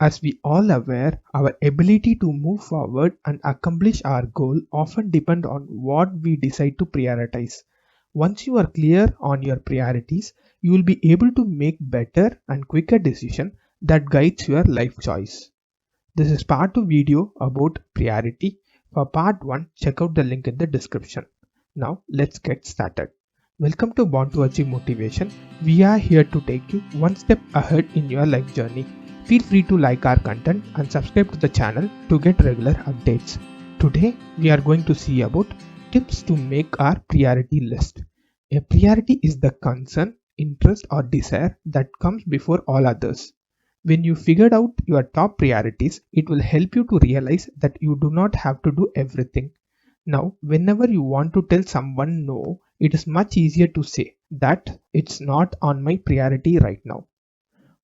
As we all aware, our ability to move forward and accomplish our goal often depend on what we decide to prioritize. Once you are clear on your priorities, you will be able to make better and quicker decisions that guides your life choice. This is part 2 video about priority. For part 1, check out the link in the description. Now let's get started. Welcome to Born to Achieve Motivation. We are here to take you one step ahead in your life journey. Feel free to like our content and subscribe to the channel to get regular updates. Today we are going to see about tips to make our priority list. A priority is the concern, interest or desire that comes before all others. When you figured out your top priorities, it will help you to realize that you do not have to do everything. Now, whenever you want to tell someone no, it is much easier to say that it's not on my priority right now.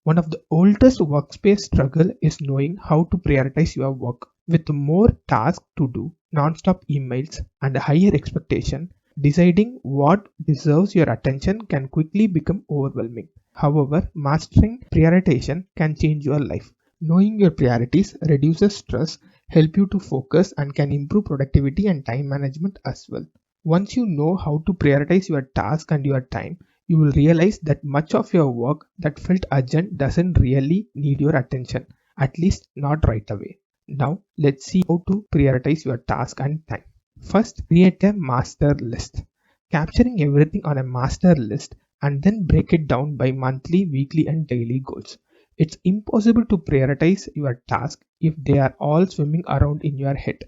One of the oldest workspace struggle is knowing how to prioritize your work. With more tasks to do, non-stop emails, and a higher expectation, deciding what deserves your attention can quickly become overwhelming. However, mastering prioritization can change your life. Knowing your priorities reduces stress, help you to focus, and can improve productivity and time management as well. Once you know how to prioritize your task and your time, you will realize that much of your work that felt urgent doesn't really need your attention, at least not right away. Now, let's see how to prioritize your task and time. First, create a master list. Capturing everything on a master list and then break it down by monthly, weekly, and daily goals. It's impossible to prioritize your task if they are all swimming around in your head.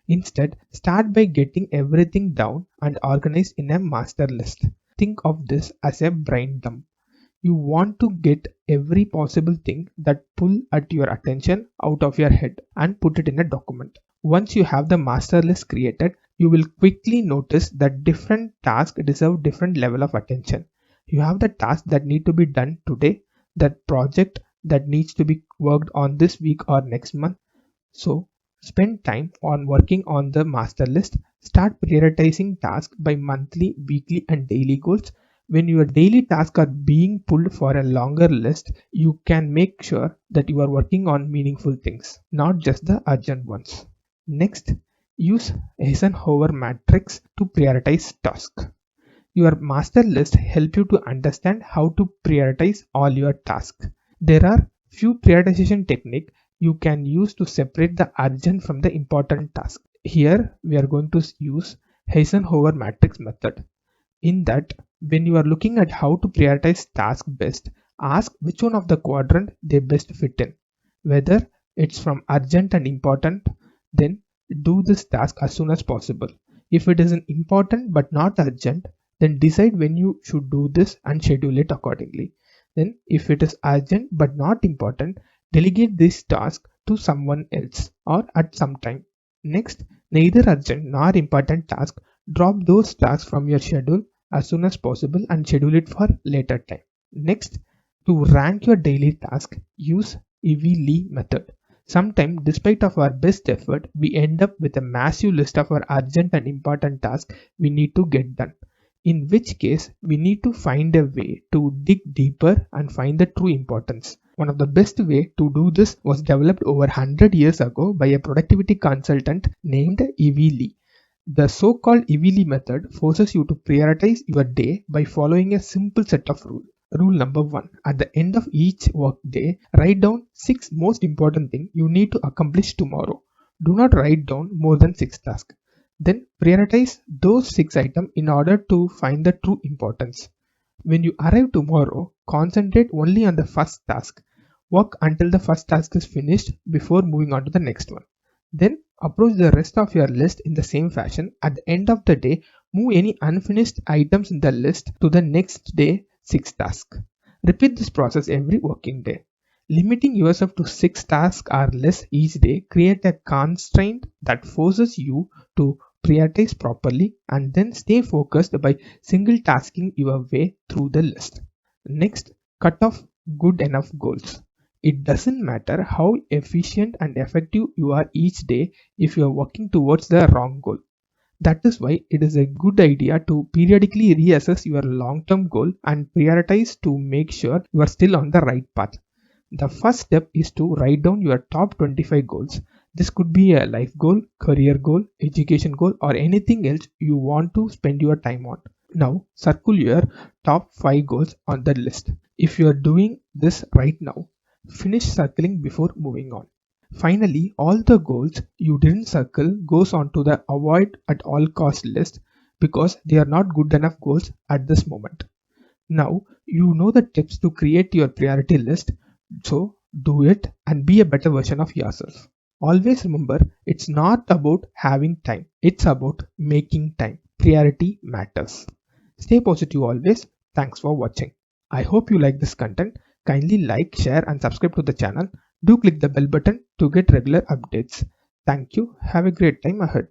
Instead, start by getting everything down and organized in a master list. Think of this as a brain dump. You want to get every possible thing that pull at your attention out of your head and put it in a document. Once you have the master list created, you will quickly notice that different tasks deserve different level of attention. You have the tasks that need to be done today, that project that needs to be worked on this week or next month. So spend time on working on the master list. Start prioritizing tasks by monthly, weekly, and daily goals. When your daily tasks are being pulled for a longer list, you can make sure that you are working on meaningful things, not just the urgent ones. Next, use Eisenhower matrix to prioritize tasks. Your master list helps you to understand how to prioritize all your tasks. There are few prioritization techniques you can use to separate the urgent from the important task. Here we are going to use Eisenhower matrix method. In that, when you are looking at how to prioritize tasks best, ask which one of the quadrant they best fit in. Whether it's from urgent and important, then do this task as soon as possible. If it is an important but not urgent, then decide when you should do this and schedule it accordingly. Then if it is urgent but not important, delegate this task to someone else or at some time. Next, neither urgent nor important task, drop those tasks from your schedule as soon as possible and schedule it for later time. Next, to rank your daily task, use Ivy-Lee method. Sometimes, despite of our best effort, we end up with a massive list of our urgent and important tasks we need to get done. In which case, we need to find a way to dig deeper and find the true importance. One of the best way to do this was developed over 100 years ago by a productivity consultant named Ivy-Lee. The so-called Ivy-Lee method forces you to prioritize your day by following a simple set of rules. Rule number 1. At the end of each work day, write down 6 most important things you need to accomplish tomorrow. Do not write down more than 6 tasks. Then prioritize those 6 items in order to find the true importance. When you arrive tomorrow, concentrate only on the first task. Work until the first task is finished before moving on to the next one. Then approach the rest of your list in the same fashion. At the end of the day, move any unfinished items in the list to the next day 6 tasks. Repeat this process every working day. Limiting yourself to 6 tasks or less each day create a constraint that forces you to prioritize properly and then stay focused by single tasking your way through the list. Next, cut off good enough goals. It doesn't matter how efficient and effective you are each day if you are working towards the wrong goal. That is why it is a good idea to periodically reassess your long-term goal and prioritize to make sure you are still on the right path. The first step is to write down your top 25 goals. This could be a life goal, career goal, education goal, or anything else you want to spend your time on. Now, circle your top 5 goals on the list. If you are doing this right now, finish circling before moving on. Finally, all the goals you didn't circle goes onto the avoid at all cost list because they are not good enough goals at this moment. Now you know the tips to create your priority list, so do it and be a better version of yourself. Always remember, it's not about having time, it's about making time. Priority matters. Stay positive always. Thanks for watching. I hope you like this content. Kindly like, share and subscribe to the channel. Do click the bell button to get regular updates. Thank you. Have a great time ahead.